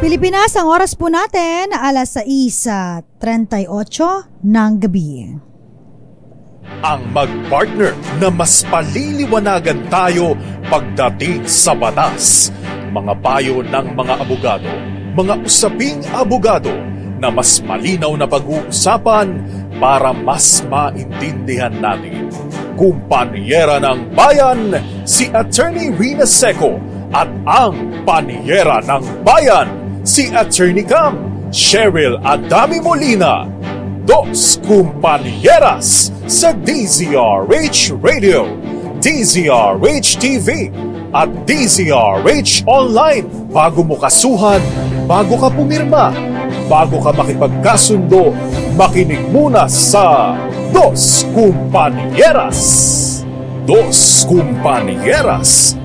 Pilipinas, ang oras po natin, alas 6:38 ng gabi. Ang mag-partner na mas paliliwanagan tayo pagdating sa batas. Mga payo ng mga abogado, mga usaping abogado na mas malinaw na pag-uusapan para mas maintindihan natin. Kumpanyera ng Bayan, si Attorney Rina Seco, at ang Panyera ng Bayan, si Attorney Cam Cheryl Adami Molina. Dos Kumpanieras sa DZRH Radio, DZRH TV at DZRH Online. Bago mo kasuhan, bago ka pumirma, bago ka makipagkasundo, makinig muna sa Dos Kumpanieras. Dos Kumpanieras.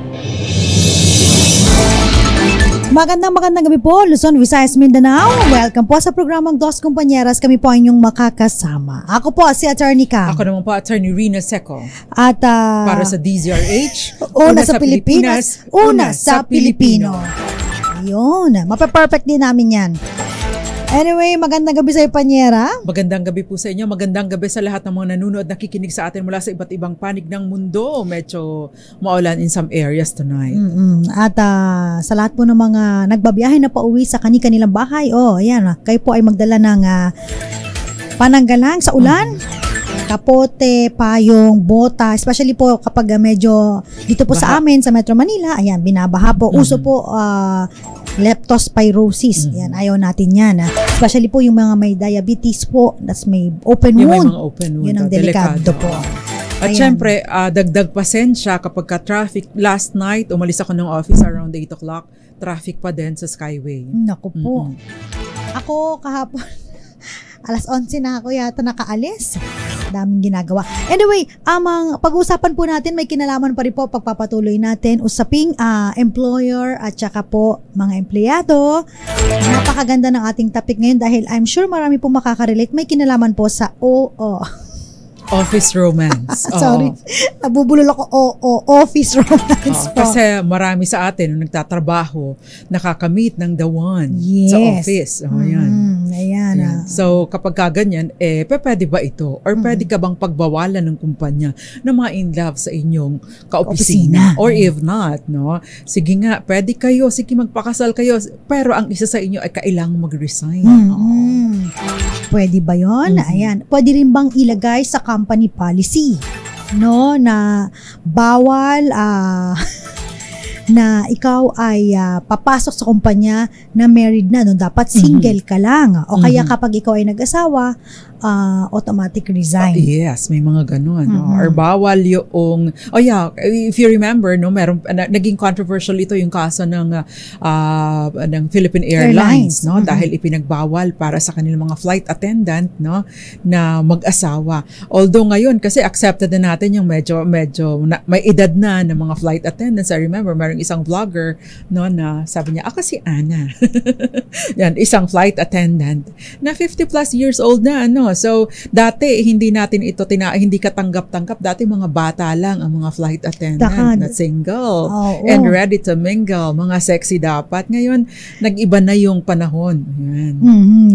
Magandang gabi po, Luzon, Visayas, Mindanao. Welcome po sa programang Dos Kumpanieras. Kami po ang inyong makakasama. Ako po si Attorney Cam. Ako naman po, Attorney Rina Seco. At para sa DZRH, una sa Pilipinas, una sa Pilipino. Ayun, mapaperfect din namin yan. Anyway, magandang gabi sa iyo, Panyera. Magandang gabi po sa inyo. Magandang gabi sa lahat ng mga nanonood, nakikinig sa atin mula sa iba't ibang panig ng mundo. Medyo maulan in some areas tonight. At sa lahat po ng mga nagbabiyahe na pauwi sa kanilang bahay, ayan, kayo po ay magdala ng pananggalang sa ulan. Kapote, payong, bota, especially po kapag medyo dito po sa amin sa Metro Manila, ayan, binabaha po. Uso po leptospirosis. Yan, ayaw natin yan. Especially po yung mga may diabetes po, that's may open wound. May mga open wound. Yun ang delikado po. At syempre, dagdag pasensya kapag ka-traffic. Last night, umalis ako ng office around 8 o'clock. Traffic pa din sa Skyway. Naku po. Ako kahapon, alas 11 na ako yata nakaalis. Daming ginagawa. Anyway, amang pag-uusapan po natin, may kinalaman pa rin po pagpapatuloy natin usaping employer at saka po mga empleyado. Napakaganda ng ating topic ngayon dahil I'm sure marami pong makakarelate. May kinalaman po sa office romance. Sorry. Nabubulol ako. Office romance po. Kasi marami sa atin nung nagtatrabaho, nakakamit ng the one sa office. Ayan. So, kapag kaganyan, pwede ba ito? Or pwede ka bang pagbawalan ng kumpanya na mga in love sa inyong kaopisina? Or if not, no? Sige nga, pwede kayo. Sige, magpakasal kayo. Pero ang isa sa inyo ay kailangang mag-resign. Pwede ba yun? Ayan. Pwede rin bang ilagay sa company policy, no, na bawal na ikaw ay papasok sa kumpanya na married na, no? Dapat single ka lang. O kaya kapag ikaw ay nag-asawa, automatic resign. Yes, may mga ganun. No? Or bawal yung, if you remember, no, naging controversial ito yung kaso ng Philippine Airlines, no? Dahil ipinagbawal para sa kanilang mga flight attendant, no, na mag-asawa. Although ngayon, kasi accepted na natin yung medyo may edad na ng mga flight attendants. I remember, mayroong isang vlogger, no, na sabi niya, ako si Ana. Yan, isang flight attendant na 50 plus years old na, ano. So, dati, hindi natin ito, hindi katanggap-tanggap. Dati, mga bata lang ang mga flight attendant na single and ready to mingle. Mga sexy dapat. Ngayon, nag-iba na yung panahon. Yan.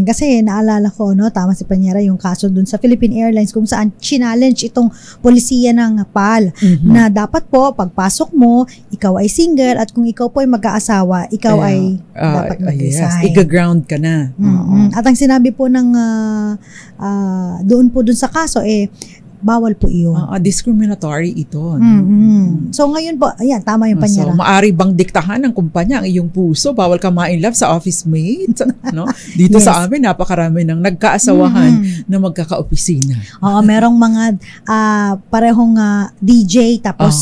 Kasi, naalala ko, no, tama si Panyera, yung kaso dun sa Philippine Airlines kung saan challenge itong polisiya ng PAL na dapat po, pagpasok mo, ikaw ay single at kung ikaw po ay mag-aasawa, ikaw ay dapat mag-resign. Yes, iga-ground ka na. At ang sinabi po ng doon sa kaso, bawal po iyon. Discriminatory ito. So ngayon po, ayan, tama yung Panyera. So maari bang diktahan ng kumpanya ang iyong puso? Bawal ka ma-in love sa office mate? No? Dito sa amin, napakarami ng nagkaasawahan na magkakaopisina. Merong mga parehong DJ, tapos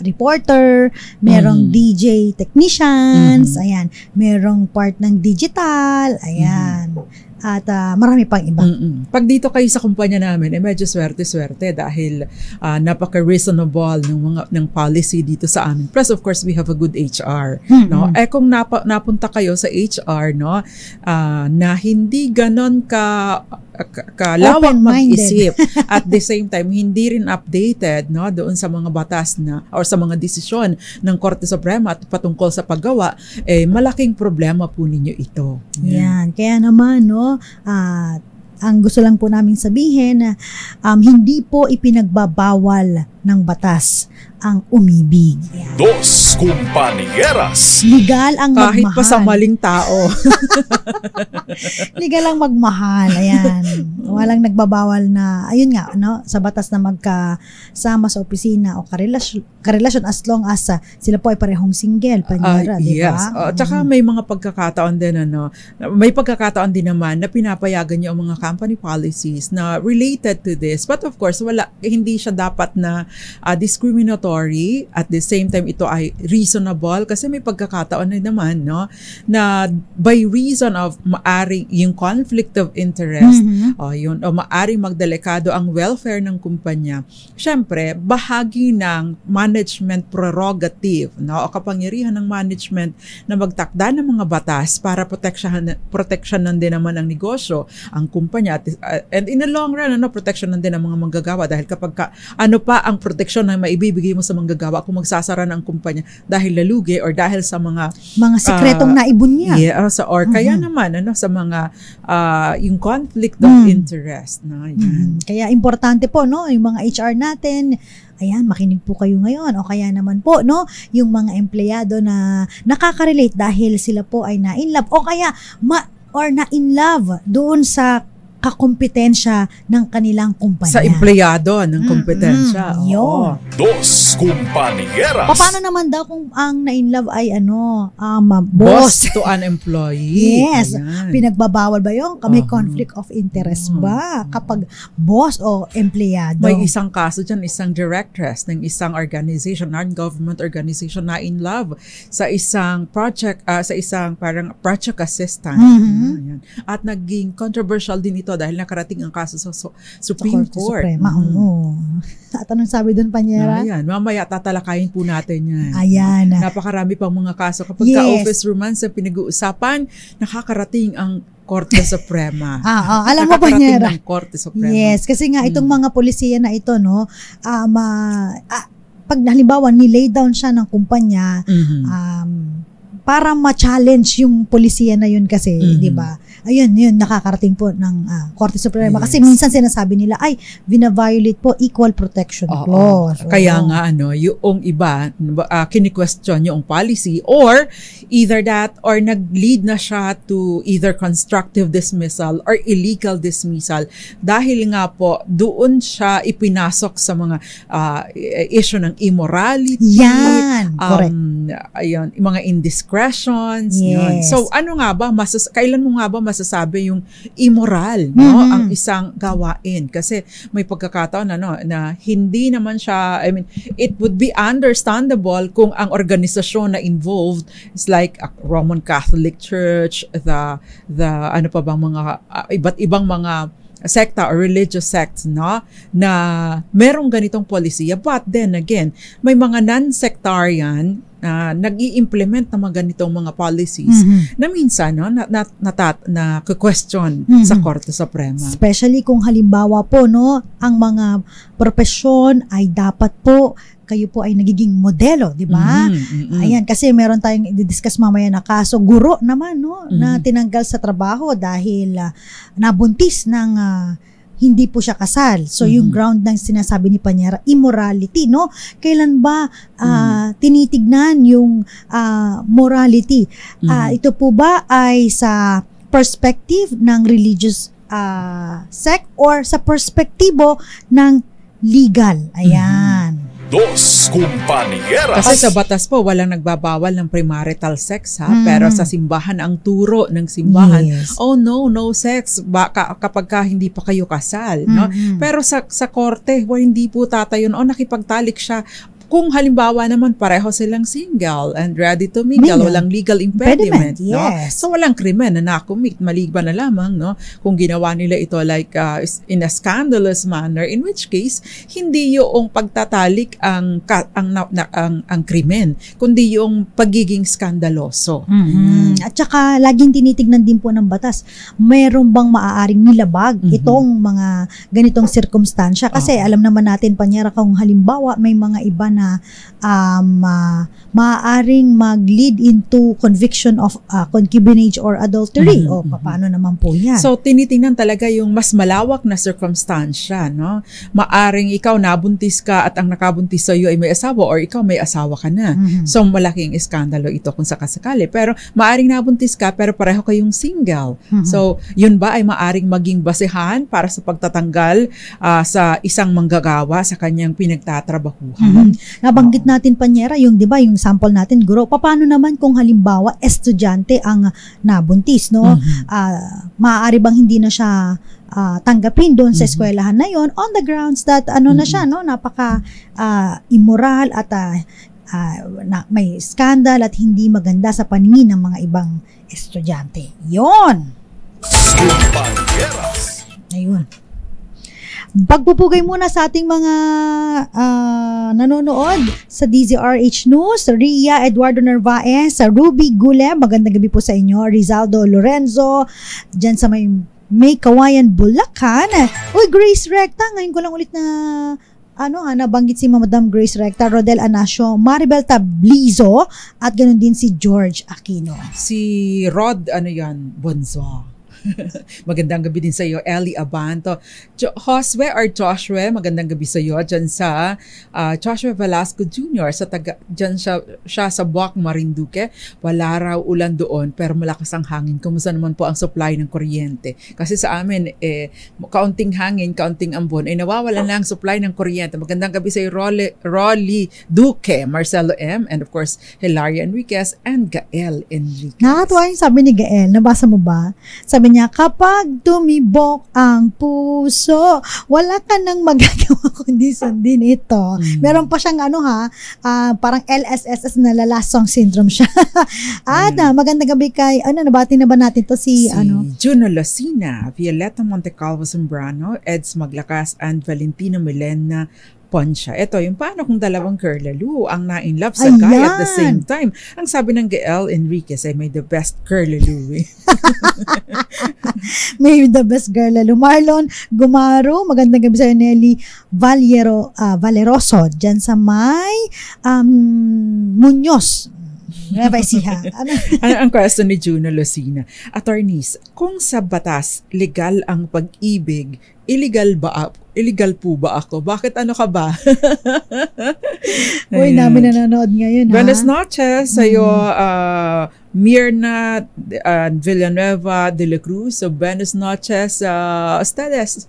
reporter, merong DJ technicians, ayan, merong part ng digital, ayan. At marami pang iba. Pag dito kayo sa kumpanya namin, medyo swerte-swerte dahil napaka-reasonable ng policy dito sa amin. Plus, of course, we have a good HR. No? Kung napunta kayo sa HR, no, na hindi ganon ka kalawang Open-minded. mag-isip. At the same time, hindi rin updated, no, doon sa mga batas na or sa mga desisyon ng Korte Suprema at patungkol sa paggawa, malaking problema po ninyo ito. Yan. Kaya naman, no, ang gusto lang po namin sabihin, hindi po ipinagbabawal ng batas ang umibig. Yan. Dos Compañeras. Legal ang Kahit magmahal. pa sa maling tao. Legal ang magmahal. Ayan. Walang nagbabawal na, ayun nga, no, sa batas na magkasama sa opisina o karelasyon as long as sila po ay parehong single, panyera, di ba? Yes. Tsaka may mga pagkakataon din, may pagkakataon din naman na pinapayagan niyo ang mga company policies na related to this. But of course, hindi siya dapat na discriminatory. At the same time, ito ay reasonable kasi may pagkakataon na naman, no, na by reason of maaring yung conflict of interest, o maaring magdelikado ang welfare ng kumpanya. Syempre, bahagi ng management prerogative, no, o kapangyarihan ng management na magtakda ng mga batas para proteksyonan din naman ang negosyo, ang kumpanya, and in the long run, proteksyonan din ang mga manggagawa dahil kapag ano pa ang proteksyon na maibibigay mo sa manggagawa kung magsasara ng kumpanya dahil lalugi or dahil sa mga sekretong naibunya. Or kaya naman sa mga yung conflict of interest, no, yan. Kaya importante po, no, yung mga HR natin, ayan, makinig po kayo ngayon. O kaya naman po, no, yung mga empleyado na nakaka-relate dahil sila po ay na-in-love o kaya na-in-love doon sa kakompetensya ng kanilang kumpanya. Sa empleyado ng kompetensya. Yun. Dos Compañeras. Paano naman daw kung ang na-in-love ay boss? To an employee. Yes. Ayan. Pinagbabawal ba yun? May conflict of interest ba kapag boss o empleyado? May isang kaso dyan, isang directress ng isang organization, non-government organization na in love sa isang project, sa isang parang project assistant. Ayan. At naging controversial din ito dahil nakarating ang kaso sa Supreme Court. Suprema. At anong sabi doon, Panyera? Ayan, mamaya tatalakayin po natin yan. Ayan. Napakarami pang mga kaso. Kapag ka-office romance ang pinag-uusapan, nakakarating ang Korte Suprema. Alam mo, Panyera? Nakakarating ng Korte Suprema. Yes, kasi nga itong mga polisiya na ito, no, pag halimbawa nilay down siya ng kumpanya, para ma-challenge yung polisiya na yun kasi, di ba? Ayun, nakakarating po ng Korte Suprema. Yes. Kasi minsan sinasabi nila, ay, vina-violate po equal protection clause. Kaya nga, yung iba, kini-question yung policy or either that or nag-lead na siya to either constructive dismissal or illegal dismissal dahil nga po, doon siya ipinasok sa mga issue ng immorality. Yan. Correct. Ayun, mga indiscretions. Yes. Yun. So, ano nga ba, kailan mo nga ba masasabi yung immoral, no, ang isang gawain? Kasi may pagkakataon na hindi naman siya, I mean, it would be understandable kung ang organisasyon na involved is like a Roman Catholic Church, the ano pa bang mga iba't ibang mga sekta or religious sects, no, na merong ganitong polisiya. But then again, may mga non-sectarian nag-i-implement ng mga ganitong mga policies na minsan na question sa Korte Suprema. Especially kung halimbawa po, no, ang mga propesyon ay dapat po kayo po ay nagiging modelo, di ba? Ayan, kasi meron tayong i-discuss mamaya na kaso, guro naman, no, na tinanggal sa trabaho dahil nabuntis ng hindi po siya kasal. So, yung ground ng sinasabi ni Panyera, immorality, no? Kailan ba tinitignan yung morality? Ito po ba ay sa perspective ng religious sect or sa perspektibo ng legal? Ayan. Dos Compañeras. Kasi sa batas po, walang nagbabawal ng premarital sex, ha? Pero sa simbahan, ang turo ng simbahan, Yes. no sex kapag hindi pa kayo kasal, no? Pero sa korte, hindi po tatayon, nakipagtalik siya Kung halimbawa naman pareho silang single and ready to mingle, walang legal impediment, no? Yes. So walang krimen na nakumit, maliban na lamang, no, kung ginawa nila ito like in a scandalous manner, in which case hindi yung pagtatalik ang krimen, kundi yung pagiging skandaloso. At saka laging tinitignan din po ng batas, meron bang maaaring nilabag itong mga ganitong sirkumstansya, kasi alam naman natin, Panyera, kung halimbawa may mga iba na maaaring mag-lead into conviction of concubinage or adultery. O paano naman po yan? So tinitingnan talaga yung mas malawak na circumstansya, no? Maaring ikaw nabuntis ka at ang nakabuntis sa iyo ay may asawa, or ikaw may asawa ka na. So malaking iskandalo ito kung sakasakali. Pero maaring nabuntis ka pero pareho kayong single. So yun ba ay maaring maging basehan para sa pagtatanggal sa isang manggagawa sa kanyang pinagtatrabahuhan? Nabanggit natin, Panyera, yung 'di ba, yung sample natin, guro. Paano naman kung halimbawa estudyante ang nabuntis, no? Maaari bang hindi na siya tanggapin doon sa eskwelahan na yon on the grounds that na siya, no, napaka immoral at may scandal at hindi maganda sa paningin ng mga ibang estudyante. Yon. Ayun. Pagpupugay muna sa ating mga nanonood sa DZRH News, Ria Eduardo Narvaez, Ruby Gule, magandang gabi po sa inyo. Rizaldo Lorenzo, dyan sa may Kawayan, Bulacan. Uy, Grace Recta, ngayon ko lang ulit na nabanggit si Madam Grace Recta, Rodel Anasio, Maribel Tablizo, at ganoon din si George Aquino. Si Rod, Bonzo. Magandang gabi din sa iyo, Ellie Abanto. Josue or Joshua, magandang gabi sa iyo dyan sa Joshua Velasco Jr. Dyan siya sa Buwak, Marinduque. Wala raw ulan doon pero malakas ang hangin. Kumusta naman po ang supply ng kuryente? Kasi sa amin, kaunting hangin, kaunting ambon, nawawalan lang supply ng kuryente. Magandang gabi sa iyo, Rolly Duque, Marcelo M., and of course, Hilaria Enriquez and Gael Enriquez. Nakakatuwa yung sabi ni Gael. Nabasa mo ba? Sabi niya, kapag tumibok ang puso, wala ka nang magagawa kundi sundin ito. Meron pa siyang parang LSSS na last song syndrome siya. At magandang gabi kay, nabati na ba natin to si Juno Lucina, Violeta Montecalvo Zambrano, Eds Maglakas, and Valentino Milena Poncha. Ito, yung paano kung dalawang curlaloo ang na-in-love sa guy at the same time. Ang sabi ng Gael Enriquez ay may the best curlaloo. May the best curlaloo. Marlon Gumaro, magandang gabi sa Nelly Valeroso, dyan sa may Muñoz. Ang question ni Juno Lucina, attorneys, kung sa batas legal ang pag-ibig, illegal po ba ako? Bakit ka ba? Uy, namin nanonood ngayon, Buenas noches sa'yo, Mirna Villanueva de la Cruz. So, buenas noches, ustedes.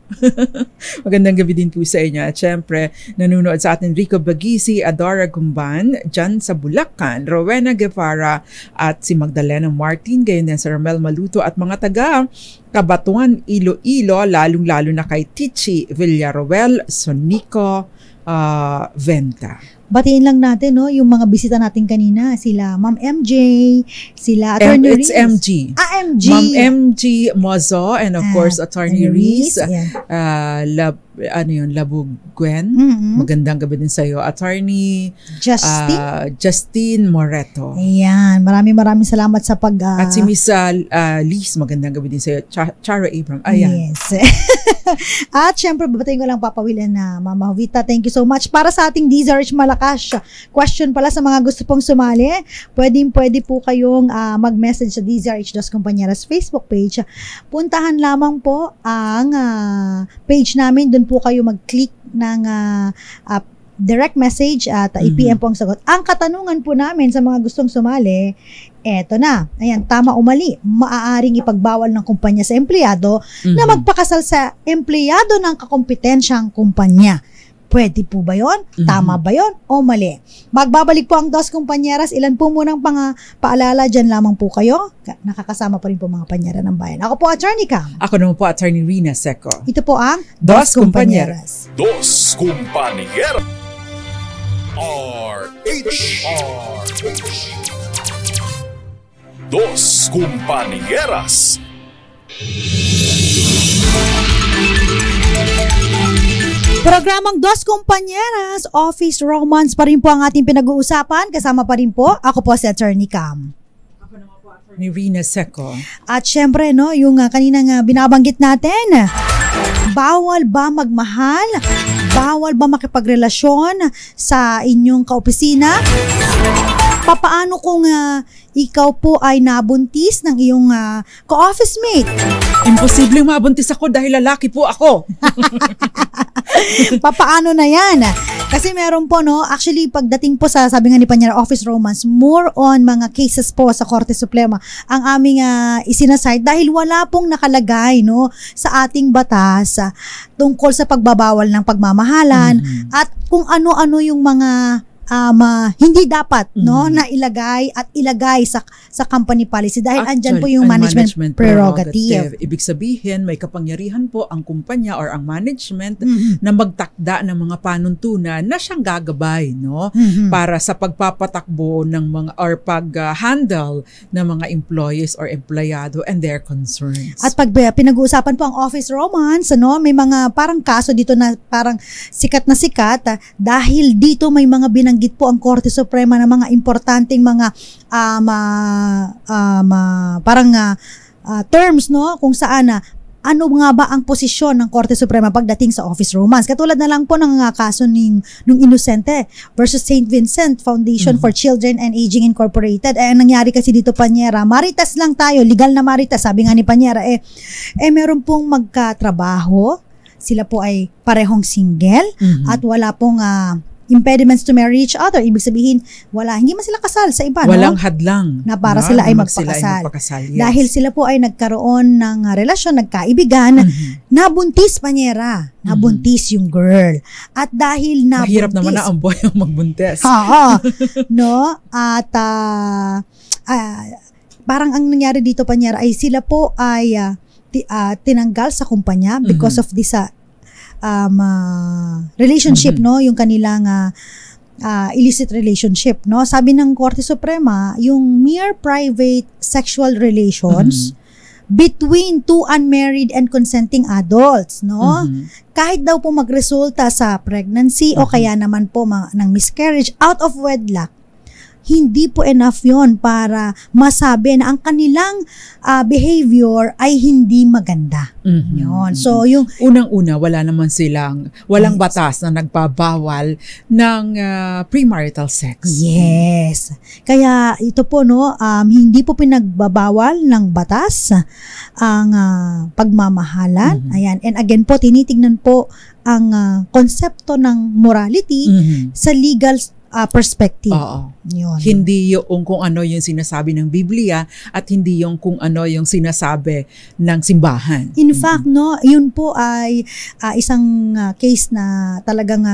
Magandang gabi din po sa inyo. At syempre, nanonood sa atin Rico Bagisi, Adora Gumban, dyan sa Bulacan, Rowena Guevara, at si Magdalena Martin, gayon din sa Ramel Maluto, at mga taga Kabatuan, Iloilo, lalong-lalo na kay Tichi Villaruel, Sonico Venta. Batiin lang natin, yung mga bisita natin kanina, sila Ma'am MJ, sila Attorney Reese. It's MG. MG. Ma'am MG Mozo, and of course, Attorney Reese. Labug Gwen. Magandang gabi din sa'yo. Attorney Justine Moreto. Ayan. Maraming salamat sa at si Miss Liz, magandang gabi din sa'yo. Chara Abram. Ayan. Yes. At syempre, babatiin ko lang papawilan na Mama Vita. Thank you so much. Para sa ating DZRH Malakas question pala sa mga gusto pong sumali, pwede po kayong mag-message sa DZRH Dos Compañeras Facebook page. Puntahan lamang po ang page namin. Doon po kayo mag-click ng direct message at i-PM po ang sagot. Ang katanungan po namin sa mga gustong sumali, eto na. Ayan, tama o mali. Maaaring ipagbawal ng kumpanya sa empleyado na magpakasal sa empleyado ng kakompetensyang kumpanya. Pwede po ba yun? Tama ba yun? O mali? Magbabalik po ang Dos Compañeras. Ilan po munang paalala, dyan lamang po kayo. Nakakasama pa rin po mga panyera ng bayan. Ako po, Attorney Cam. Ako naman po, Attorney Rina Seco. Ito po ang Dos Compañeras. Dos Compañeras. Dos Compañeras. Programang Dos Compañeras, Office Romance pa rin po ang ating pinag-uusapan. Kasama pa rin po, ako po si Attorney Cam. Ni Rina Seco. At syempre, no, yung kaninang binabanggit natin, bawal ba magmahal? Bawal ba makipagrelasyon sa inyong kaopisina? Papaano kung ikaw po ay nabuntis ng iyong ka-office mate? Imposibleng mabuntis ako dahil lalaki po ako. Papaano na yan? Kasi meron po, no, actually pagdating po sa, sabi nga ni Panyera, Office Romance, more on mga cases po sa Korte Suprema ang aming isinaside dahil wala pong nakalagay, no, sa ating batas tungkol sa pagbabawal ng pagmamahalan at kung ano-ano yung mga hindi dapat no na ilagay sa company policy dahil andyan po yung management prerogative. Ibig sabihin may kapangyarihan po ang kumpanya or ang management na magtakda ng mga panuntunan na siyang gagabay no para sa pagpapatakbo ng mga or pag-handle ng mga employees or empleyado and their concerns. At pag pinag-uusapan po ang Office Romance, no, may mga parang kaso dito na parang sikat na sikat dahil dito may mga binanggit po ang Korte Suprema ng mga importanteng mga terms no kung saan ano nga ba ang posisyon ng Korte Suprema pagdating sa Office Romance. Katulad na lang po ng kaso nung Inosente versus St. Vincent Foundation for Children and Aging Incorporated. Ang nangyari kasi dito, Panyera, maritas lang tayo, legal na maritas, sabi nga ni Panyera, meron pong magkatrabaho, sila po ay parehong single at wala pong impediments to marry each other. Ibig sabihin, hindi man sila kasal sa iba. Walang no? hadlang. Na para sila ay magpakasal. Yes. Dahil sila po ay nagkaroon ng relasyon, nagkaibigan, nabuntis, Panyera. Nabuntis yung girl. At dahil nabuntis... Mahirap naman na ang boy ang magbuntis. Oo. No? At parang ang nangyari dito, Panyera, ay sila po ay tinanggal sa kumpanya because of this relationship, no, yung kanilang illicit relationship, no. Sabi ng Korte Suprema, yung mere private sexual relations between two unmarried and consenting adults, no, kahit daw po magresulta sa pregnancy o kaya naman po ng miscarriage out of wedlock, hindi po enough yon para masabi na ang kanilang behavior ay hindi maganda. Yun. So, yung unang-una, walang batas na nagpabawal ng premarital sex. Yes. Kaya ito po, no, hindi po pinagbabawal ng batas ang pagmamahalan. Ayan. And again po, tinitignan po ang konsepto ng morality sa legal perspective. Oo. Yun. Hindi yung kung ano yung sinasabi ng Biblia at hindi yung kung ano yung sinasabi ng simbahan. In fact, no, yun po ay isang case na talagang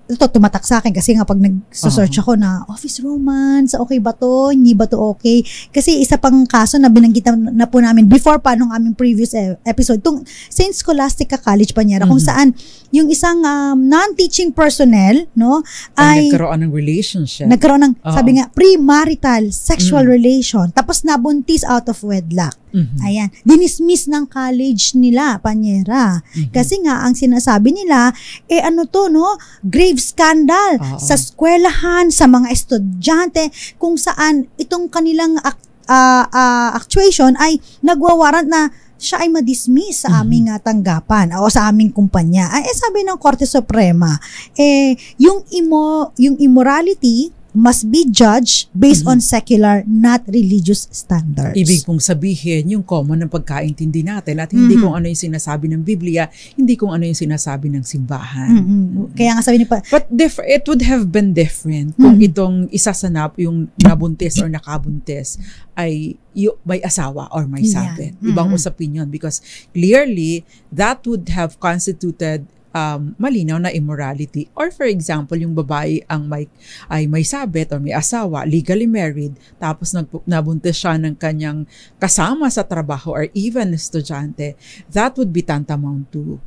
ito tumatak sa akin kasi nga pag nag-search ako na Office Romance, okay ba to? Hindi ba to okay? Kasi isa pang kaso na binanggit na po namin before pa nung aming previous episode, itong St. Scholastica College, Panyera, kung saan yung isang non-teaching personnel, no, ay nagkaroon ng relationship. Nagkaroon ng, sabi nga, premarital sexual relation, tapos nabuntis out of wedlock. Ayan. Dinismiss ng college nila, Panyera. Kasi nga, ang sinasabi nila, ano to, no? Grave scandal sa eskwelahan, sa mga estudyante, kung saan itong kanilang actuation ay nagwawarant na siya ay ma-dismiss sa aming tanggapan o sa aming kumpanya. Sabi ng Korte Suprema, yung immorality must be judged based on secular, not religious standards. Ibig pong sabihin, yung common ng pagkaintindi natin at hindi kung ano yung sinasabi ng Biblia, hindi kung ano yung sinasabi ng simbahan. Kaya nga sabi ni But it would have been different kung itong isasanap yung nabuntis or nakabuntis ay may asawa or may sabit. Ibang usapin yun because clearly that would have constituted malinaw na immorality. Or for example, yung babae ay may sabit or may asawa, legally married, tapos nabuntis siya ng kanyang kasama sa trabaho or even estudyante, that would be tantamount to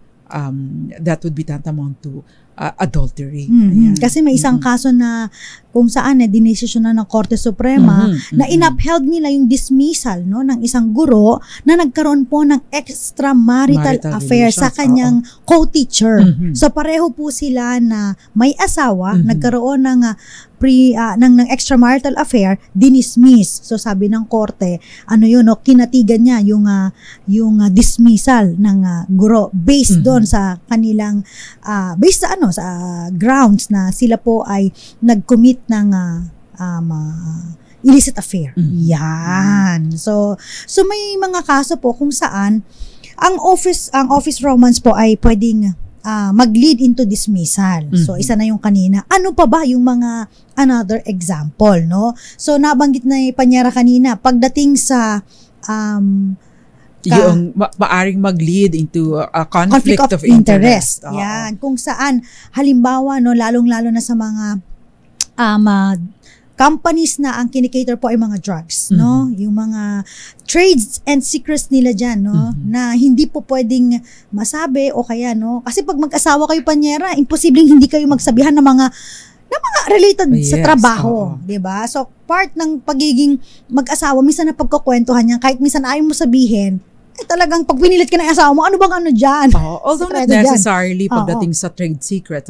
adultery. Mhm. Kasi may isang kaso na kung saan dinesisyon na ng Korte Suprema na inupheld nila yung dismissal, no, ng isang guro na nagkaroon po ng extramarital affair sa kanyang co-teacher. So pareho po sila na may asawa, nagkaroon ng ng extramarital affair, dinismiss. So sabi ng korte, kinatigan niya yung dismissal ng guro based doon sa kanilang based sa grounds na sila po ay nag-commit ng illicit affair. Yan. So may mga kaso po kung saan ang office romance po ay pwedeng mag-lead into dismissal. So, isa na yung kanina. Ano pa ba yung mga another example, no? So, nabanggit na yung Panyera kanina, pagdating sa yung maaring mag-lead into a conflict of interest. Yan. Kung saan, halimbawa, no, lalong-lalo na sa mga companies na ang kinikater po ay mga drugs, no? Yung mga trades and secrets nila dyan, no? Na hindi po pwedeng masabi o kaya, no? Kasi pag mag-asawa kayo, Panyera, imposibleng hindi kayo magsabihan ng mga related sa trabaho, 'di ba? So part ng pagiging mag-asawa, minsan na pagkukwentuhan niya, kahit minsan ayaw mo sabihin, talagang pag pinilit ka ng asawa mo, ano bang dyan? Although not necessarily pagdating sa trade secret,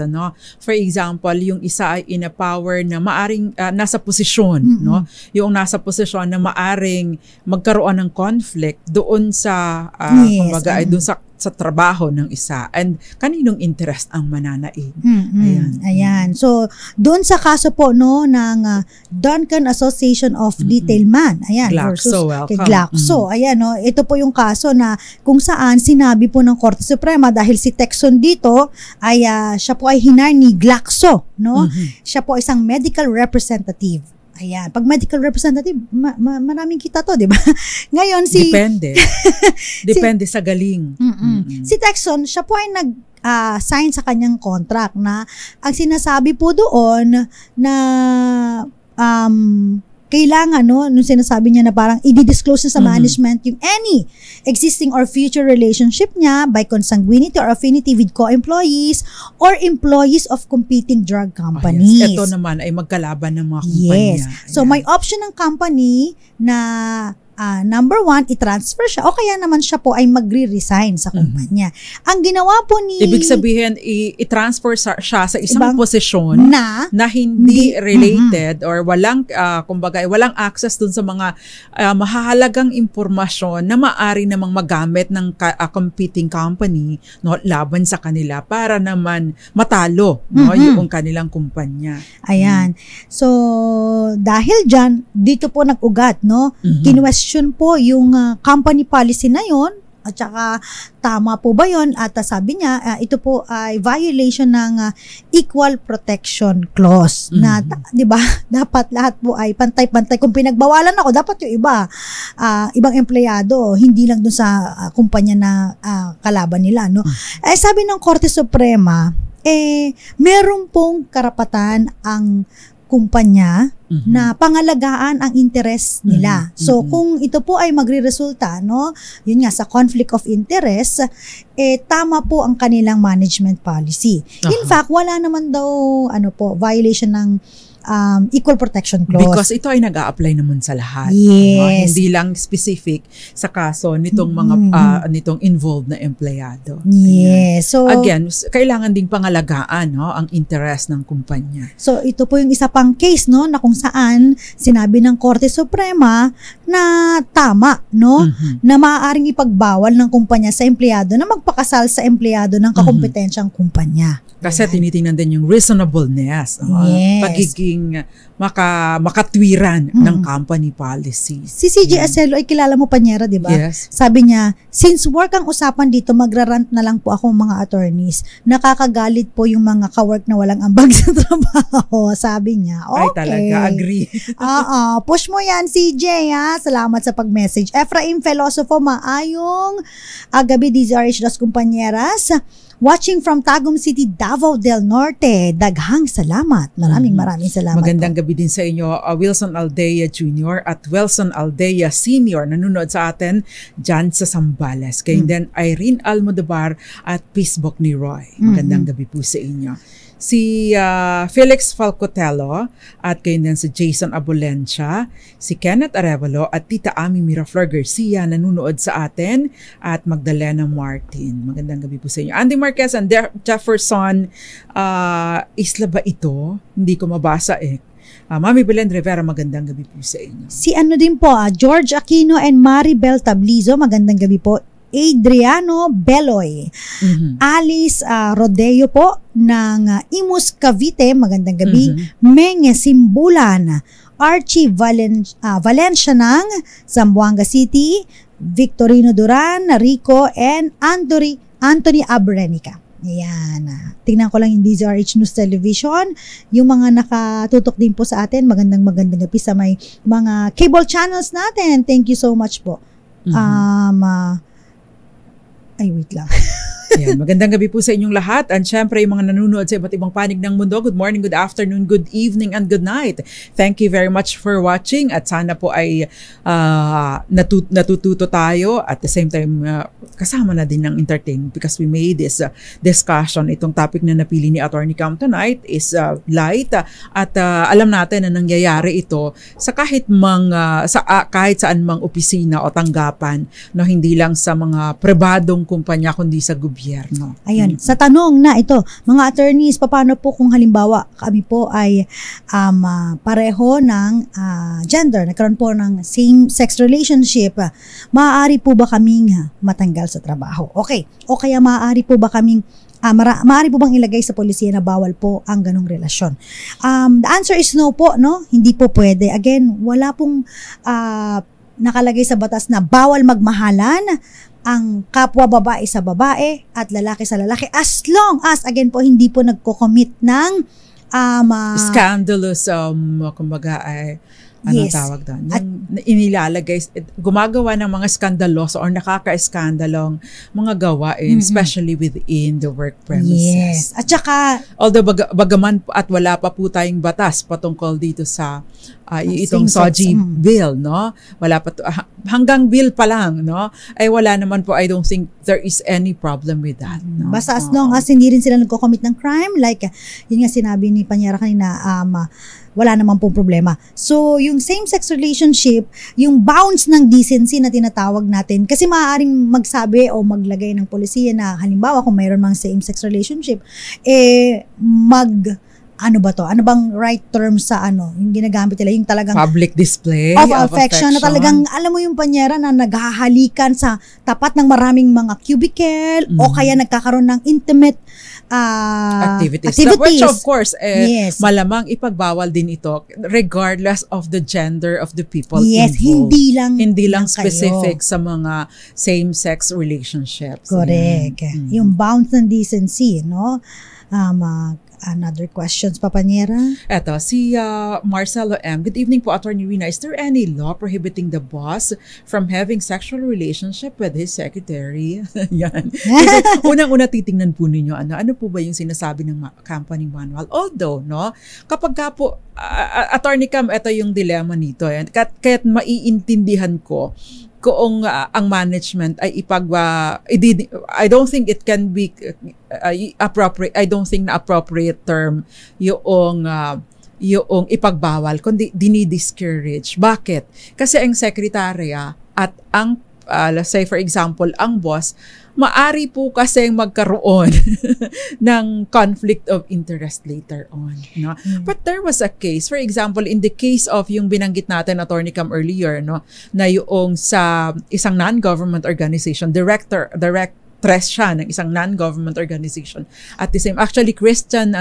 For example, yung isa ay in a power na maaring nasa posisyon, no? Yung nasa posisyon na maaring magkaroon ng conflict doon sa kumbaga ay doon sa trabaho ng isa and kaninong interest ang mananaig. Ayan. So, doon sa kaso po, no, ng Duncan Association of Detailman. Ayan. Glaxo, versus kay Glaxo. Ayan, no. Ito po yung kaso na kung saan sinabi po ng Korte Suprema dahil si Texon dito ay siya po ay hinar ni Glaxo, no? Siya po isang medical representative. Ayan. Pag medical representative, maraming kita to, di ba? Ngayon, Depende sa galing. Si Texon, siya po ay nag-sign sa kanyang contract na ang sinasabi po doon na kailangan, no, nung sinasabi niya na parang i-disclose niya sa management yung any existing or future relationship niya by consanguinity or affinity with co-employees or employees of competing drug companies. Ito naman ay magkalaban ng mga kumpanya. Yes. So, may option ng company na number one, i-transfer siya o kaya naman siya po ay magre-resign sa kumpanya. Ang ginawa po ni... Ibig sabihin, i-transfer siya sa isang posisyon na hindi related or walang, kumbaga, walang access dun sa mga mahahalagang impormasyon na maaari namang magamit ng competing company, no, laban sa kanila para naman matalo, no, yung kanilang kumpanya. Ayan. So, dahil dyan, dito po nag-ugat, no? Kinwestiyon po yung company policy na yon at saka tama po ba yon at sabi niya ito po ay violation ng equal protection clause na 'di ba dapat lahat po ay pantay-pantay. Kung pinagbawalan ako dapat yung ibang empleyado hindi lang dun sa kumpanya na kalaban nila, no? Sabi ng Korte Suprema meron pong karapatan ang kumpanya na pangalagaan ang interest nila. So, kung ito po ay magre-resulta, no, yun nga, sa conflict of interest, tama po ang kanilang management policy. In fact, wala naman daw, violation ng equal protection clause. Because ito ay nag-a-apply naman sa lahat. Yes. Hindi lang specific sa kaso nitong mga nitong involved na empleyado. Yes. So again, kailangan ding pangalagaan, no, ang interest ng kumpanya. So ito po yung isa pang case, no, na kung saan sinabi ng Korte Suprema na tama, no, na maaaring ipagbawal ng kumpanya sa empleyado na magpakasal sa empleyado ng kakompetensyang kumpanya. Kasi tinitingnan din yung reasonableness, pagiging makatwiran ng company policies. Si CJ Acelo ay kilala mo, Panyera, di ba? Yes. Sabi niya, since work ang usapan dito, magrarant na lang po ako mga attorneys. Nakakagalit po yung mga kawork na walang ambag sa trabaho. Sabi niya, okay. Ay talaga, agree. Push mo yan, CJ, ha? Salamat sa pag-message. Ephraim Filosofo, maayong gabi, DZRH Das Compañeras. Watching from Tagum City, Davao del Norte. Daghang salamat. Maraming salamat. Magandang gabi din sa inyo, Wilson Aldea Jr. at Wilson Aldea Sr. nanonood sa atin dyan sa Sambales. Zambales. Kaya then Irene Almodovar at Facebook ni Roy. Magandang gabi po sa inyo. Si Felix Falcotello at kayo din si Jason Abolencia, si Kenneth Arevalo at Tita Ami Miraflor Garcia nanonood sa atin at Magdalena Martin. Magandang gabi po sa inyo. Andy Marquez and Jefferson, isla ba ito? Hindi ko mabasa eh. Mami Belen Rivera, magandang gabi po sa inyo. Si ano din po, George Aquino and Maribel Tablizo, magandang gabi po. Adriano Beloy, Alice Rodeo po ng Imus Cavite, magandang gabi. Meng Simbulan, Archie Valencia ng Zamboanga City, Victorino Duran, Rico, and Anthony Abrenica. Ayan. Tingnan ko lang yung DZRH News Television. Yung mga nakatutok din po sa atin, magandang gabi sa may mga cable channels natin. Thank you so much po. Ay, wait lang. Ayan, magandang gabi po sa inyong lahat. And syempre, yung mga nanonood sa iba't ibang panig ng mundo, good morning, good afternoon, good evening, and good night. Thank you very much for watching. At sana po ay natututo tayo. At the same time, kasama na din ng entertainment because we made this discussion. Itong topic na napili ni Attorney Cam tonight is light. At alam natin na nangyayari ito sa kahit saan mang opisina o tanggapan, no, hindi lang sa mga pribadong kumpanya kundi sa gobyerno. Ayun, sa tanong na ito, mga attorneys, paano po kung halimbawa kami po ay pareho ng gender, nagkaroon po ng same-sex relationship, maaari po ba kaming matanggal sa trabaho? Okay. O kaya maaari po ba kaming maaari po bang ilagay sa polisiya na bawal po ang ganong relasyon? The answer is no po, no? Hindi po pwede. Again, wala pong nakalagay sa batas na bawal magmahalan ang kapwa babae sa babae at lalaki sa lalaki as long as, again po, hindi po nagko-commit ng scandalous, kumbaga ay anong tawag doon? Inilalagay, gumagawa ng mga skandalos or nakaka-skandalong mga gawain, especially within the work premises. Yes. At saka, although bagaman at wala pa po tayong batas patungkol dito sa itong SOGI bill, no? Wala pa hanggang bill pa lang, no? Ay wala naman po, I don't think there is any problem with that. No? Basta as long as hindi rin sila nagko-commit ng crime, like yun nga sinabi ni Panyera kanina, wala naman pong problema. So, yung same-sex relationship, yung bounds ng decency na tinatawag natin, kasi maaaring magsabi o maglagay ng polisiya na halimbawa kung mayroon mang same-sex relationship, ano ba to? Ano bang right term sa yung ginagamit nila? Yung talagang public display of affection na talagang, alam mo yung Panyera na naghahalikan sa tapat ng maraming mga cubicle o kaya nagkakaroon ng intimate activities. Which of course, malamang ipagbawal din ito regardless of the gender of the people involved. Hindi lang specific sa mga same-sex relationships. Correct. Yung bounds ng decency, no? Another questions, Papanyera? Eto, si Marcelo M. Good evening po, Attorney Rina. Is there any law prohibiting the boss from having sexual relationship with his secretary? Yan. Kasi unang-una titingnan po ninyo, ano po ba yung sinasabi ng company manual? Although, no, kapag ka po, Attorney Cam, ito yung dilemma nito. Kaya't maiintindihan ko kung ang management ay I don't think it can be appropriate. I don't think na appropriate term yung ipagbawal, kundi dinidiscourage. Bakit? Kasi ang sekretarya at ang let's say for example, ang boss, maari po kasi magkaroon ng conflict of interest later on. No? But there was a case, for example, in the case of yung binanggit natin, Attorney Cam earlier, no, na yung sa isang non-government organization, directress siya ng isang non-government organization. At the same, actually Christian,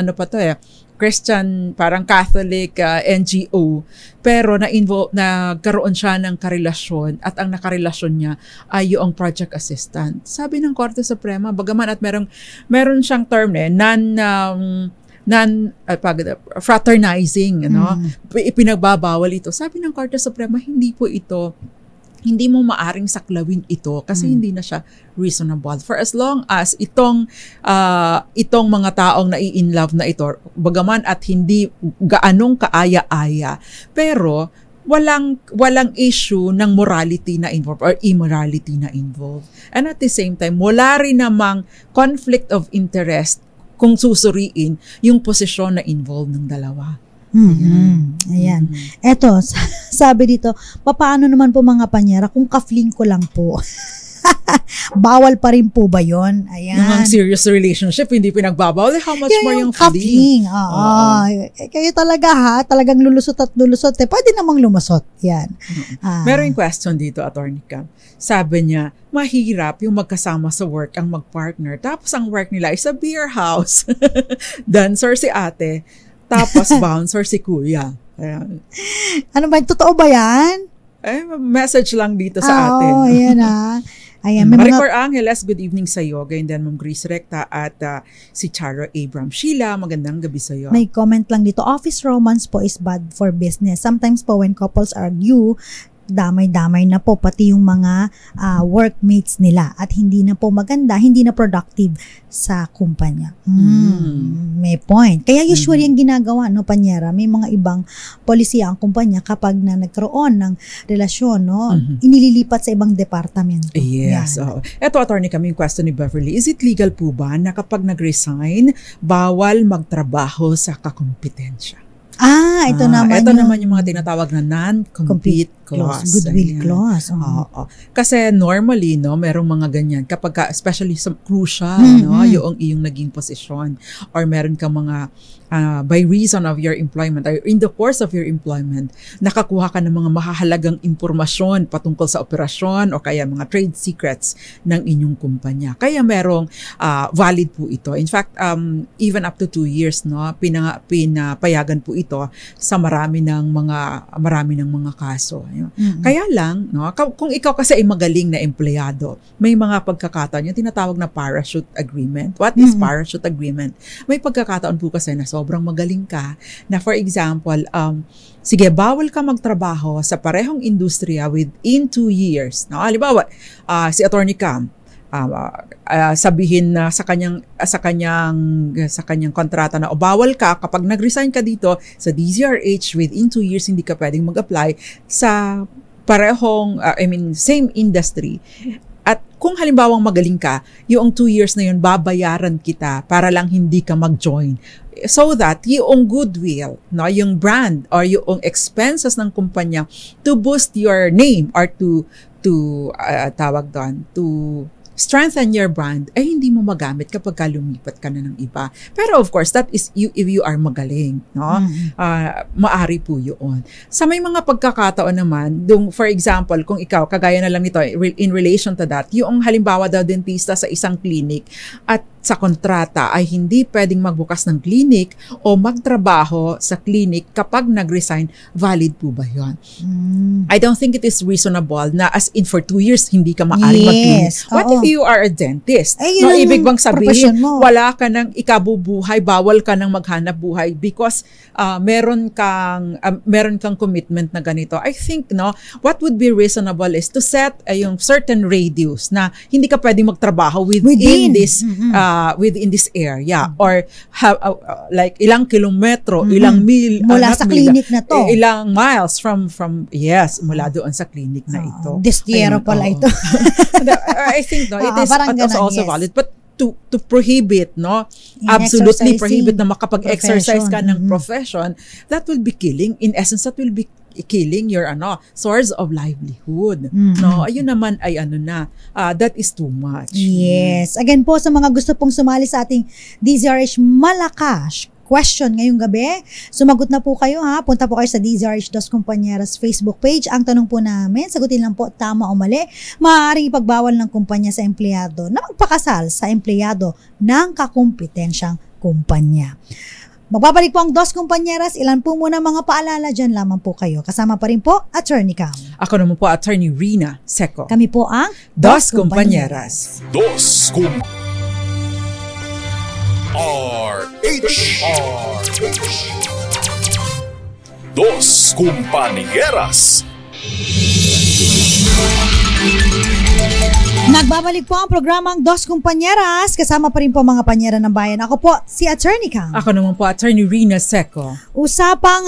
Christian, parang Catholic NGO, pero nagkaroon siya ng karelasyon at ang nakarelasyon niya ay yung project assistant. Sabi ng Korte Suprema, bagaman at meron siyang term fraternizing, ipinagbabawal ito. Sabi ng Korte Suprema, hindi mo maaring saklawin ito kasi hindi na siya reasonable. For as long as itong mga taong nai-inlove na ito, bagaman at hindi gaanong kaaya-aya, pero walang issue ng morality na involved or immorality na involved. And at the same time, wala rin namang conflict of interest kung susuriin yung posisyon na involved ng dalawa. Ayan. Eto, sabi dito, paano naman po mga panyera kung kafling ko lang po? Bawal pa rin po ba yun? Ayan. Yung serious relationship, hindi pinagbabawal. How much more yung kafling? Kayo talaga talagang lulusot at lulusot. Pwede namang lumusot. Yan. Meron yung question dito, Attorney Cam. Sabi niya, mahirap yung magkasama sa work ang magpartner. Tapos ang work nila is a beer house. Dancer si ate. Tapos bouncer si kuya. Ayan. Ano ba? Totoo ba yan? Message lang dito sa atin. Ayan Ayan, Maricor Angeles, good evening sa iyo. Ganyan din Ma'am Grace Recta at si Charo Abram. Sheila, magandang gabi sa iyo. May comment lang dito, office romance po is bad for business. Sometimes po when couples argue, damay-damay na po pati yung mga workmates nila at hindi na po maganda, hindi na productive sa kumpanya. May point. Kaya usually yung ginagawa, no, Panyera, may mga ibang policy ang kumpanya kapag na nagkaroon ng relasyon, no, inililipat sa ibang departamento. Yes. Ito, attorney, kami yung question ni Beverly. Is it legal po ba na kapag nag-resign, bawal magtrabaho sa kakompetensya? Ito naman yung mga tinatawag na non-compete clause. Goodwill clause. Kasi normally, no, merong mga ganyan. Kapag, especially sa crucial, no, yung naging posisyon or meron ka mga by reason of your employment or in the course of your employment, nakakuha ka ng mga mahahalagang impormasyon patungkol sa operasyon o kaya mga trade secrets ng inyong kumpanya. Kaya merong valid po ito. In fact, even up to 2 years, no, pinapayagan po ito sa marami ng mga kaso. Kaya lang, no, kung ikaw kasi ay magaling na empleyado, may mga pagkakataon yung tinatawag na parachute agreement. What is parachute agreement? May pagkakataon po kasi na sobrang magaling ka na, for example, sige, bawal ka magtrabaho sa parehong industriya within 2 years. No? Halimbawa, si Attorney Cam, sabihin na sa kanyang kontrata na bawal ka kapag nag-resign ka dito sa DZRH within 2 years hindi ka pwedeng mag-apply sa parehong same industry. At kung halimbawang magaling ka, yung 2 years na yun babayaran kita para lang hindi ka mag-join. So that yung goodwill, no, yung brand or yung expenses ng kumpanya to boost your name or to strengthen your brand, ay hindi mo magamit kapag lumipat ka na ng iba. Pero of course, that is if you are magaling, no? Maari po yun. Sa may mga pagkakataon naman, for example, kung ikaw, kagaya na lang nito, in relation to that, yung halimbawa daw dentista sa isang clinic at sa kontrata ay hindi pwedeng magbukas ng clinic o magtrabaho sa clinic kapag nag-resign, valid po ba yun? I don't think it is reasonable na as in for 2 years hindi ka maaaring mag-clinic. What if you are a dentist? No, ibig bang sabihin, wala ka ng ikabubuhay, bawal ka ng maghanap buhay because meron kang commitment na ganito. I think, no, what would be reasonable is to set yung certain radius na hindi ka pwedeng magtrabaho within this within this area or like ilang kilometro, ilang mil mula sa clinic na to. Ilang miles from mula doon sa clinic na ito. Destiero pala ito. I think no, it is also valid, but to prohibit, no, absolutely prohibit na makapag-exercise ka ng profession, that will be killing. In essence, that will be killing your source of livelihood. No, ayun naman ay that is too much. Yes. Again po, sa mga gusto pong sumali sa ating DZRH Malakas question ngayong gabi, sumagot na po kayo ha. Punta po kayo sa DZRH Dos Compañeras Facebook page. Ang tanong po namin, sagutin lang po tama o mali. Maaaring ipagbawal ng kumpanya sa empleyado na magpakasal sa empleyado ng kakompetensyang kumpanya. Magbabalik po ang Dos Compañeras. Ilan po muna mga paalala dyan lamang po kayo. Kasama pa rin po, Attorney Cam. Ako naman po, Attorney Rina Seco. Kami po ang Dos Compañeras. Dos Dos Compañeras. Nagbabalik po ang programang Dos Kumpanyeras. Kasama pa rin po mga panyera ng bayan. Ako po, si Attorney Cam. Ako naman po, Attorney Rina Seco. Usapang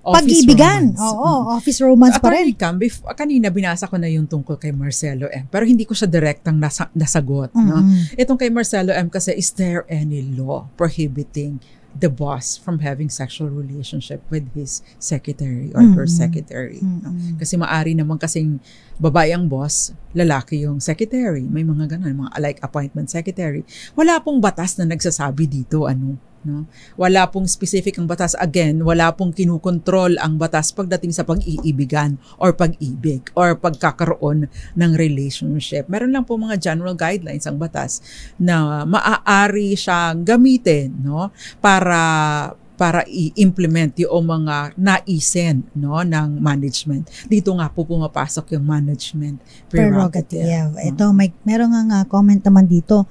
Office pag-ibigan. romance. Oo, office romance pa rin. Attorney Cam, kanina binasa ko na yung tungkol kay Marcelo M. Pero hindi ko siya direktang nasagot. No? Itong kay Marcelo M kasi, is there any law prohibiting the boss from having sexual relationship with his secretary or her secretary? No? Kasi maari naman kasing babae ang boss, lalaki yung secretary. May mga ganun, mga like appointment secretary. Wala pong batas na nagsasabi dito, no? Wala pong specific ang batas. Again, wala pong kinukontrol ang batas pagdating sa pag-iibigan or pag-ibig or pagkakaroon ng relationship. Meron lang po mga general guidelines ang batas na maaari siyang gamitin, no, para i-implement yung mga naisin, no, ng management. Dito nga po pumapasok yung management prerogative. Ito, meron nga comment naman dito.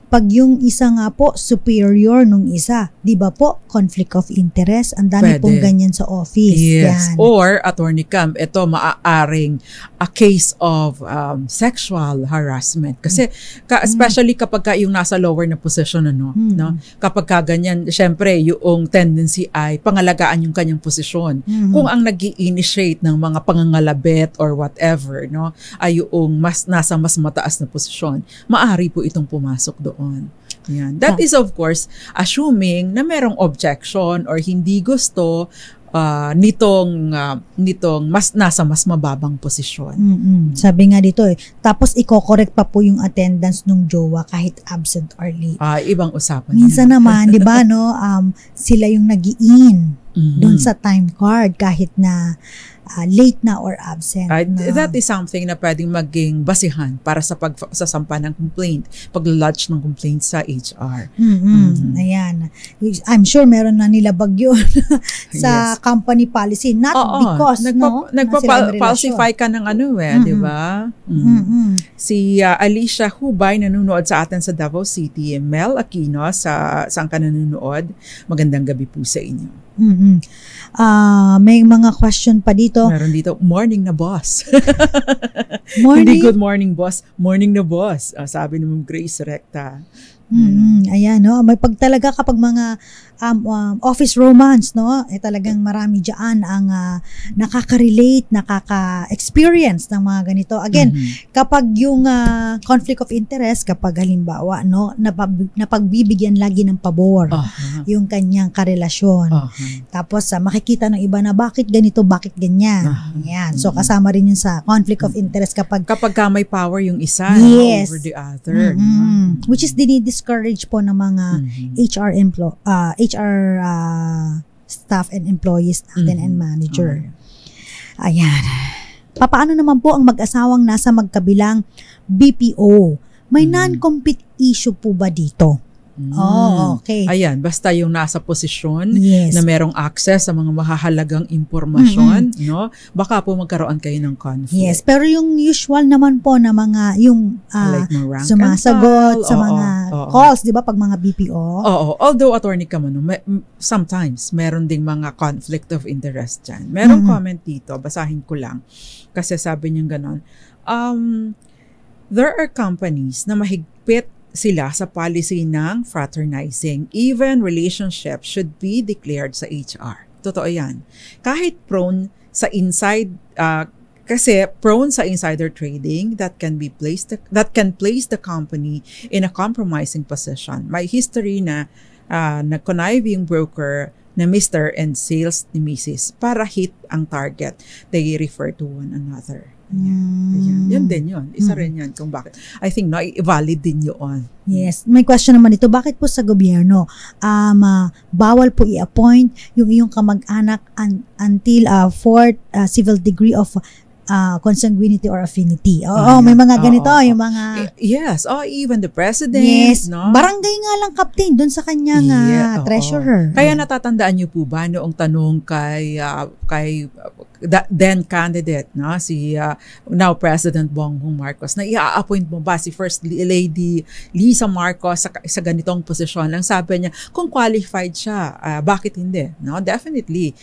Pag yung isa nga po superior nung isa, di ba po, conflict of interest, ang dami pong ganyan sa office. Yes. Yan. Or, Attorney Cam, ito maaaring a case of sexual harassment. Kasi, especially kapag yung nasa lower na position, no? Kapag ganyan, syempre, yung tendency ay pangalagaan yung kanyang posisyon. Kung ang nag-i-initiate ng mga pangangalabet or whatever, no, ay yung nasa mas mataas na posisyon, maaari po itong pumasok doon. Yan. That is of course assuming na merong objection or hindi gusto nitong nasa mas mababang posisyon. Sabi nga dito tapos i-correct pa po yung attendance nung jowa kahit absent or late. Ibang usapan. Minsan naman, 'di ba, no, sila yung nag-i-in doon sa time card kahit na late na or absent. That is something na pwedeng maging basihan para sa pagsasampa ng complaint, pag-lodge ng complaint sa HR. Ayan. I'm sure meron na nilabag yun sa company policy. Not because, nagpa-falsify ka ng di ba? Si Alicia Hubay nanonood sa atin sa Davao City. Mel Aquino, saan ka nanonood? Magandang gabi po sa inyo. May mga question pa dito. Meron dito, morning na boss. Morning? Hindi good morning boss, morning na boss. Sabi naman Grace Recta. Ayan, no? May talaga kapag mga office romance, no? Talagang marami dyan ang nakaka-relate, nakaka-experience ng mga ganito. Again, kapag yung conflict of interest, kapag halimbawa, no, napagbibigyan lagi ng pabor yung kanyang karelasyon. Tapos makikita ng iba na bakit ganito, bakit ganyan. Ayan. So kasama rin yun sa conflict of interest kapag may power yung isa over the other. Which is dinidiscourage po ng mga HR staff and employees natin and manager. Ayan. Paano naman po ang mag-asawang nasa magkabilang BPO? May non-compete issue po ba dito? Okay. Ayan, basta yung nasa posisyon na merong access sa mga mahahalagang impormasyon, no? Baka po magkaroon kayo ng conflict. Yes, pero yung usual naman po na mga yung like sumasagot sa mga calls, 'di ba, pag mga BPO? Although Attorney Camano, sometimes meron ding mga conflict of interest dyan. Merong comment dito, basahin ko lang. Kasi sabi niya ganon. There are companies na mahigpit sila sa policy ng fraternizing. Even relationships should be declared sa HR. Totoo yan. Kahit prone sa insider trading that can place the company in a compromising position. May history na nag-connive yung broker na Mr. and sales ni Mrs. para hit ang target. They refer to one another. Ayan. Yan din yun. Isa rin yan kung bakit. I think valid din yun. Yes. May question naman ito. Bakit po sa gobyerno bawal po i-appoint yung iyong kamag-anak until fourth civil degree of consanguinity or affinity? May mga ganito. Yung mga... Yes. Even the president. Yes. No? Barangay nga lang captain dun sa kanyang treasurer. Kaya natatandaan niyo po ba noong tanong kay then candidate, no, si now President Bongbong Marcos, na i-appoint mo ba si First Lady Lisa Marcos sa ganitong posisyon? Ang sabi niya, kung qualified siya, bakit hindi? No, definitely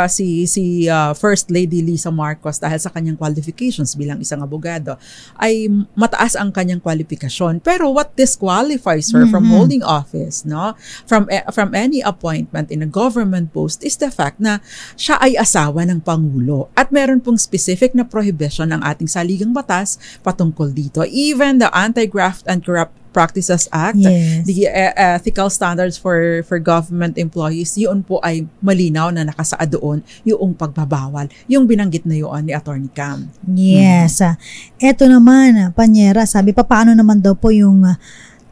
si First Lady Lisa Marcos, dahil sa kanyang qualifications bilang isang abogado, ay mataas ang kanyang kwalifikasyon. Pero what disqualifies her from holding office, no, from any appointment in a government post, is the fact na siya ay asawa ng Pangulo. At meron pong specific na prohibition ng ating saligang batas patungkol dito. Even the Anti-Graft and Corrupt Practices Act, the ethical standards for government employees, yun po ay malinaw na nakasaad doon yung pagbabawal, yung binanggit na yun ni Attorney Cam. Yes. Eto naman, Panyera, sabi pa, paano naman daw po yung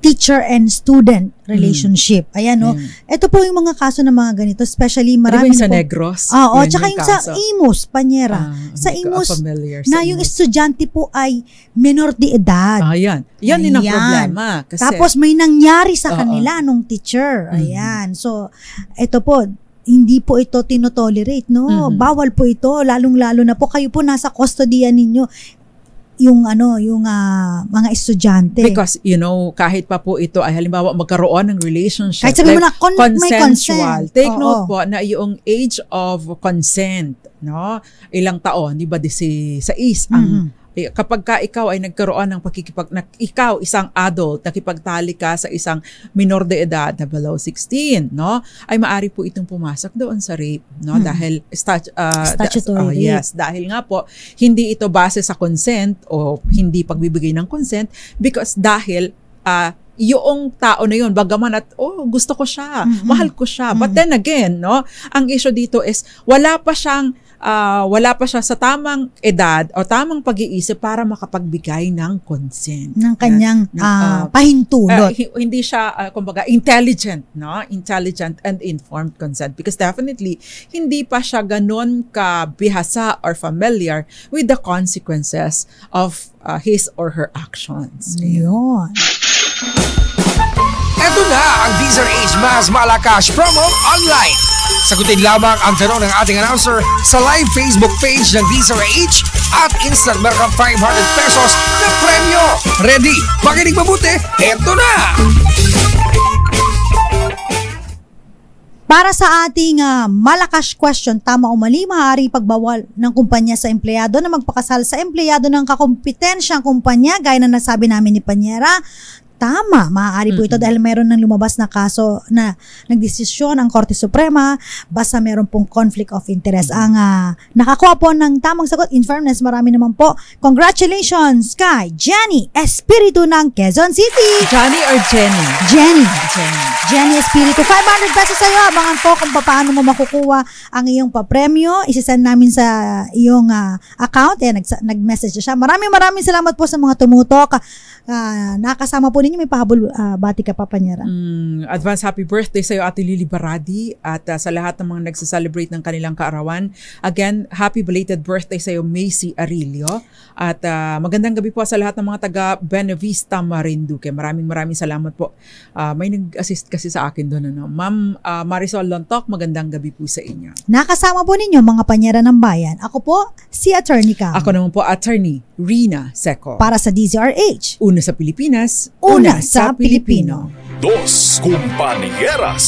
teacher and student relationship. Ayan, no? Ito po yung mga kaso ng mga ganito, especially marami sa Negros. Oo, tsaka yung sa Imus, Panyera. Sa Imus, na yung estudyante po ay menor de edad. Yan. Yan din ang problema. Kasi, tapos may nangyari sa kanila nung teacher. Ayan. So, ito po, hindi po ito tinotolerate, no? Bawal po ito, lalong-lalo na po kayo po nasa custodian ninyo. Yung mga estudyante. Because, kahit pa po ito ay halimbawa magkaroon ng relationship. Kahit sabi mo na consensual. may consent. Take note po na yung age of consent, no? Ilang taon, di ba, 16 ang kapag ka ikaw ay nagkaroon ng ikaw isang adult, nakipagtali ka sa isang minor de edad na below 16, no, ay maari po itong pumasok doon sa rape, no, dahil statutory rape. Yes, dahil nga po hindi ito base sa consent o hindi pagbibigay ng consent, because dahil yung tao na yun, bagaman at gusto ko siya, mahal ko siya, but then again, no, ang issue dito is wala pa siya sa tamang edad o tamang pag-iisip para makapagbigay ng consent. Ng kanyang pahintulot. Hindi siya, kumbaga, intelligent, no? Intelligent and informed consent. Because definitely, hindi pa siya ganun kabihasa or familiar with the consequences of his or her actions. Yun. Ito na ang DZRH Mas Malakas Promo Online. Sagutin lamang ang tanong ng ating announcer sa live Facebook page ng DZRH at instant meron kang 500 pesos na premyo. Ready? Makinig mabuti. Ito na! Para sa ating malakas question, tama o mali, maaari pagbawal ng kumpanya sa empleyado na magpakasal sa empleyado ng kakompetensyang kumpanya, gaya na nasabi namin ni Panyera. Tama, maaari po ito dahil mayroon ng lumabas na kaso na nagdesisyon ang Korte Suprema basta mayroon pong conflict of interest. Ang nakakuha po ng tamang sagot, in fairness, marami naman po. Congratulations kay Jenny Espiritu ng Quezon City. Johnny or Jenny? Jenny. Jenny Espiritu. 500 pesos sa iyo. Abangan po kung paano mo makukuha ang iyong papremyo. Isasend namin sa iyong account. Nag-message siya. Maraming salamat po sa mga tumutok. Nakasama po ninyo, may pahabol bati ka pa, Panyera. Advance happy birthday sa iyo, Ate Lily Baradi, at sa lahat ng mga nagsa-celebrate ng kanilang kaarawan. Again, happy belated birthday sa iyo, Macy Arilio. At magandang gabi po sa lahat ng mga taga Benavista, Marinduque. Maraming salamat po. May nag-assist kasi sa akin doon, Ma'am Marisol Lontok, magandang gabi po sa inyo. Nakasama po ninyo, mga Panyera ng Bayan. Ako po, si Attorney Cam. Ako naman po, Attorney Rina Seco. Para sa DZRH. Una sa Pilipinas, una sa Pilipino. Dos Compañeras.